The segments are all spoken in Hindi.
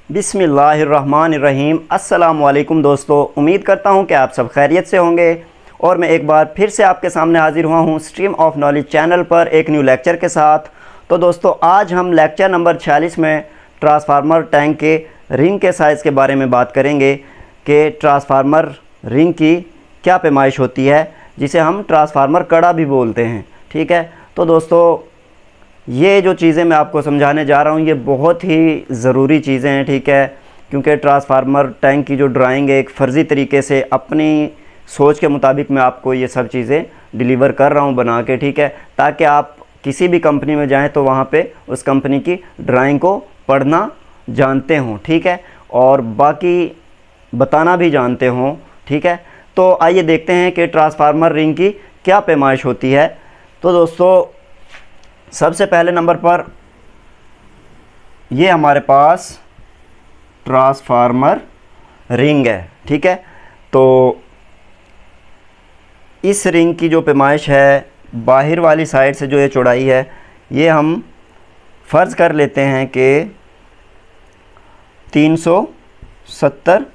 बिस्मिल्लाहिर्रहमानिर्रहीम। अस्सलामुअलैकुम दोस्तों, उम्मीद करता हूँ कि आप सब खैरियत से होंगे और मैं एक बार फिर से आपके सामने हाजिर हुआ हूँ स्ट्रीम ऑफ नॉलेज चैनल पर एक न्यू लेक्चर के साथ। तो दोस्तों, आज हम लेक्चर नंबर 46 में ट्रांसफार्मर टैंक के रिंग के साइज़ के बारे में बात करेंगे कि ट्रांसफार्मर रिंग की क्या पैमाइश होती है, जिसे हम ट्रांसफार्मर कड़ा भी बोलते हैं। ठीक है, तो दोस्तों ये जो चीज़ें मैं आपको समझाने जा रहा हूँ ये बहुत ही ज़रूरी चीज़ें हैं। ठीक है, क्योंकि ट्रांसफार्मर टैंक की जो ड्राइंग है एक फ़र्ज़ी तरीके से अपनी सोच के मुताबिक मैं आपको ये सब चीज़ें डिलीवर कर रहा हूँ बना के। ठीक है, ताकि आप किसी भी कंपनी में जाएं तो वहाँ पे उस कंपनी की ड्राइंग को पढ़ना जानते हों। ठीक है, और बाकी बताना भी जानते हों। ठीक है, तो आइए देखते हैं कि ट्रांसफार्मर रिंग की क्या पैमाइश होती है। तो दोस्तों, सबसे पहले नंबर पर ये हमारे पास ट्रांसफार्मर रिंग है। ठीक है, तो इस रिंग की जो पैमाइश है, बाहर वाली साइड से जो ये चौड़ाई है, ये हम फ़र्ज़ कर लेते हैं कि 370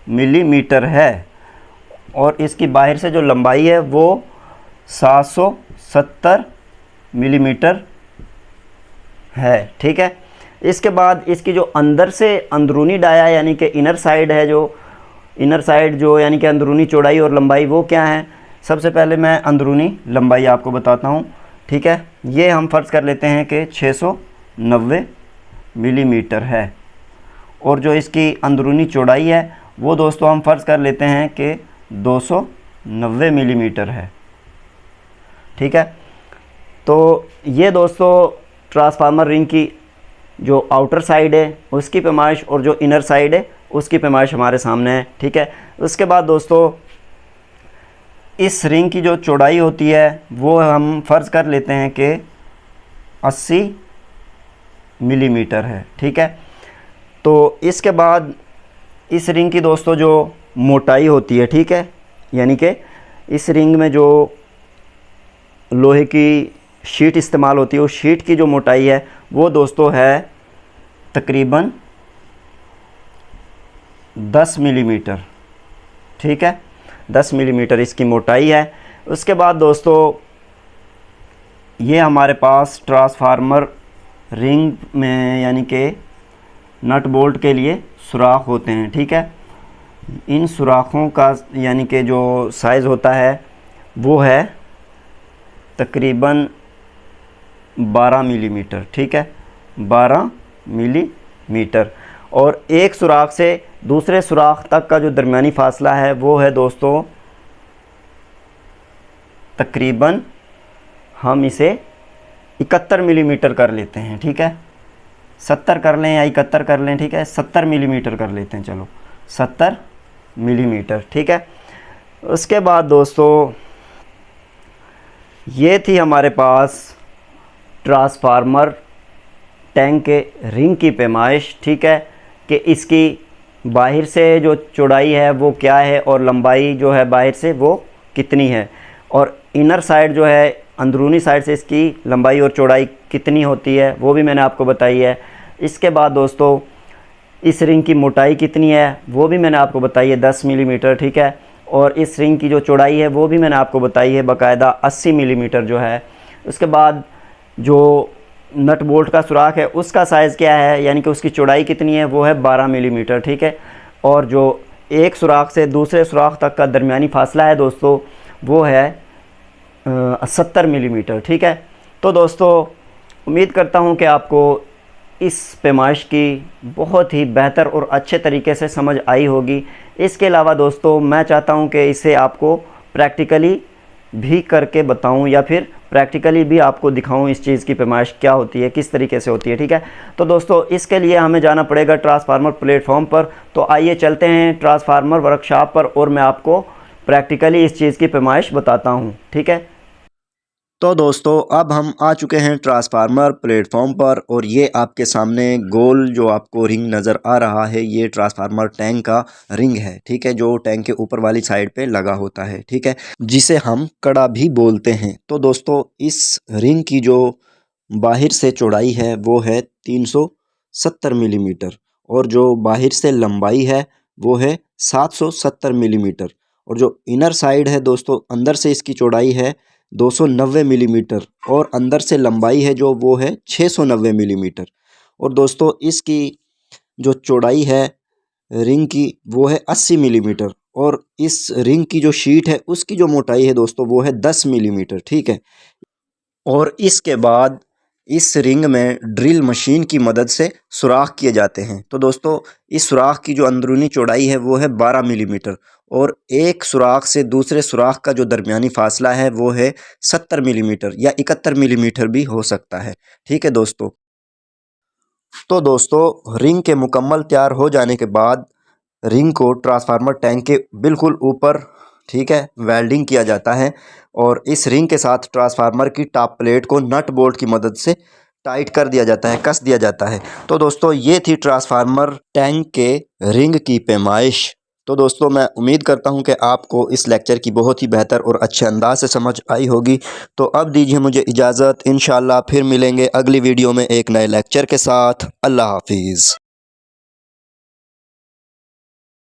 मिलीमीटर है और इसकी बाहर से जो लंबाई है वो 770 मिलीमीटर है। ठीक है, इसके बाद इसकी जो अंदर से अंदरूनी डाया यानी कि इनर साइड है, जो इनर साइड जो यानी कि अंदरूनी चौड़ाई और लंबाई वो क्या है। सबसे पहले मैं अंदरूनी लंबाई आपको बताता हूँ। ठीक है, ये हम फ़र्ज़ कर लेते हैं कि 690 मिलीमीटर है और जो इसकी अंदरूनी चौड़ाई है वो दोस्तों हम फ़र्ज़ कर लेते हैं कि 290 मिलीमीटर है। ठीक है, तो ये दोस्तों ट्रांसफार्मर रिंग की जो आउटर साइड है उसकी पैमाइश और जो इनर साइड है उसकी पैमाइश हमारे सामने है। ठीक है, उसके बाद दोस्तों इस रिंग की जो चौड़ाई होती है वो हम फ़र्ज़ कर लेते हैं कि 80 मिलीमीटर है। ठीक है, तो इसके बाद इस रिंग की दोस्तों जो मोटाई होती है, ठीक है, यानी कि इस रिंग में जो लोहे की शीट इस्तेमाल होती है उस शीट की जो मोटाई है वो दोस्तों है तकरीबन 10 मिलीमीटर। ठीक है, 10 मिलीमीटर इसकी मोटाई है। उसके बाद दोस्तों ये हमारे पास ट्रांसफार्मर रिंग में यानी कि नट बोल्ट के लिए सुराख होते हैं। ठीक है, इन सुराखों का यानी कि जो साइज़ होता है वो है तकरीबन 12 मिलीमीटर। ठीक है, 12 मिलीमीटर और एक सुराख से दूसरे सुराख तक का जो दरमियानी फ़ासला है वो है दोस्तों तकरीबन हम इसे 71 मिलीमीटर कर लेते हैं। ठीक है, 70 कर लें या 71 कर लें। ठीक है, 70 मिलीमीटर कर लेते हैं, चलो 70 मिलीमीटर। ठीक है, उसके बाद दोस्तों ये थी हमारे पास ट्रांसफार्मर टैंक के रिंग की पैमाइश। ठीक है, कि इसकी बाहर से जो चौड़ाई है वो क्या है और लंबाई जो है बाहर से वो कितनी है और इनर साइड जो है अंदरूनी साइड से इसकी लंबाई और चौड़ाई कितनी होती है वो भी मैंने आपको बताई है। इसके बाद दोस्तों इस रिंग की मोटाई कितनी है वो भी मैंने आपको बताई है, 10 मिलीमीटर। ठीक है, और इस रिंग की जो चौड़ाई है वो भी मैंने आपको बताई है बाकायदा 80 मिलीमीटर जो है। उसके बाद जो नट बोल्ट का सुराख है उसका साइज़ क्या है यानी कि उसकी चौड़ाई कितनी है वो है 12 मिलीमीटर। ठीक है, और जो एक सुराख से दूसरे सुराख तक का दरमियानी फ़ासला है दोस्तों वो है 70 मिलीमीटर। ठीक है, तो दोस्तों उम्मीद करता हूँ कि आपको इस पैमाइश की बहुत ही बेहतर और अच्छे तरीके से समझ आई होगी। इसके अलावा दोस्तों मैं चाहता हूँ कि इसे आपको प्रैक्टिकली भी करके बताऊं या फिर प्रैक्टिकली भी आपको दिखाऊं इस चीज़ की पैमाइश क्या होती है, किस तरीके से होती है। ठीक है, तो दोस्तों इसके लिए हमें जाना पड़ेगा ट्रांसफार्मर प्लेटफॉर्म पर। तो आइए चलते हैं ट्रांसफार्मर वर्कशॉप पर और मैं आपको प्रैक्टिकली इस चीज़ की पैमाइश बताता हूं। ठीक है। तो दोस्तों अब हम आ चुके हैं ट्रांसफार्मर प्लेटफॉर्म पर, और ये आपके सामने गोल जो आपको रिंग नज़र आ रहा है ये ट्रांसफार्मर टैंक का रिंग है, ठीक है, जो टैंक के ऊपर वाली साइड पे लगा होता है, ठीक है, जिसे हम कड़ा भी बोलते हैं। तो दोस्तों इस रिंग की जो बाहर से चौड़ाई है वो है 370 मिलीमीटर, और जो बाहर से लंबाई है वो है 770 मिलीमीटर, और जो इनर साइड है दोस्तों अंदर से इसकी चौड़ाई है 290 मिलीमीटर, और अंदर से लंबाई है जो वो है 690 मिलीमीटर। और दोस्तों इसकी जो चौड़ाई है रिंग की वो है 80 मिलीमीटर, और इस रिंग की जो शीट है उसकी जो मोटाई है दोस्तों वो है 10 मिलीमीटर, ठीक है। और इसके बाद इस रिंग में ड्रिल मशीन की मदद से सुराख किए जाते हैं। तो दोस्तों इस सुराख की जो अंदरूनी चौड़ाई है वो है 12 मिलीमीटर, और एक सुराख से दूसरे सुराख का जो दरमियानी फासला है वो है 70 मिलीमीटर या 71 मिलीमीटर भी हो सकता है, ठीक है दोस्तों। तो दोस्तों रिंग के मुकम्मल तैयार हो जाने के बाद रिंग को ट्रांसफार्मर टैंक के बिल्कुल ऊपर, ठीक है, वेल्डिंग किया जाता है, और इस रिंग के साथ ट्रांसफार्मर की टॉप प्लेट को नट बोल्ट की मदद से टाइट कर दिया जाता है, कस दिया जाता है। तो दोस्तों ये थी ट्रांसफार्मर टैंक के रिंग की पैमाइश। तो दोस्तों मैं उम्मीद करता हूं कि आपको इस लेक्चर की बहुत ही बेहतर और अच्छे अंदाज से समझ आई होगी। तो अब दीजिए मुझे इजाज़त, इंशाल्लाह फिर मिलेंगे अगली वीडियो में एक नए लेक्चर के साथ। अल्लाह हाफिज़।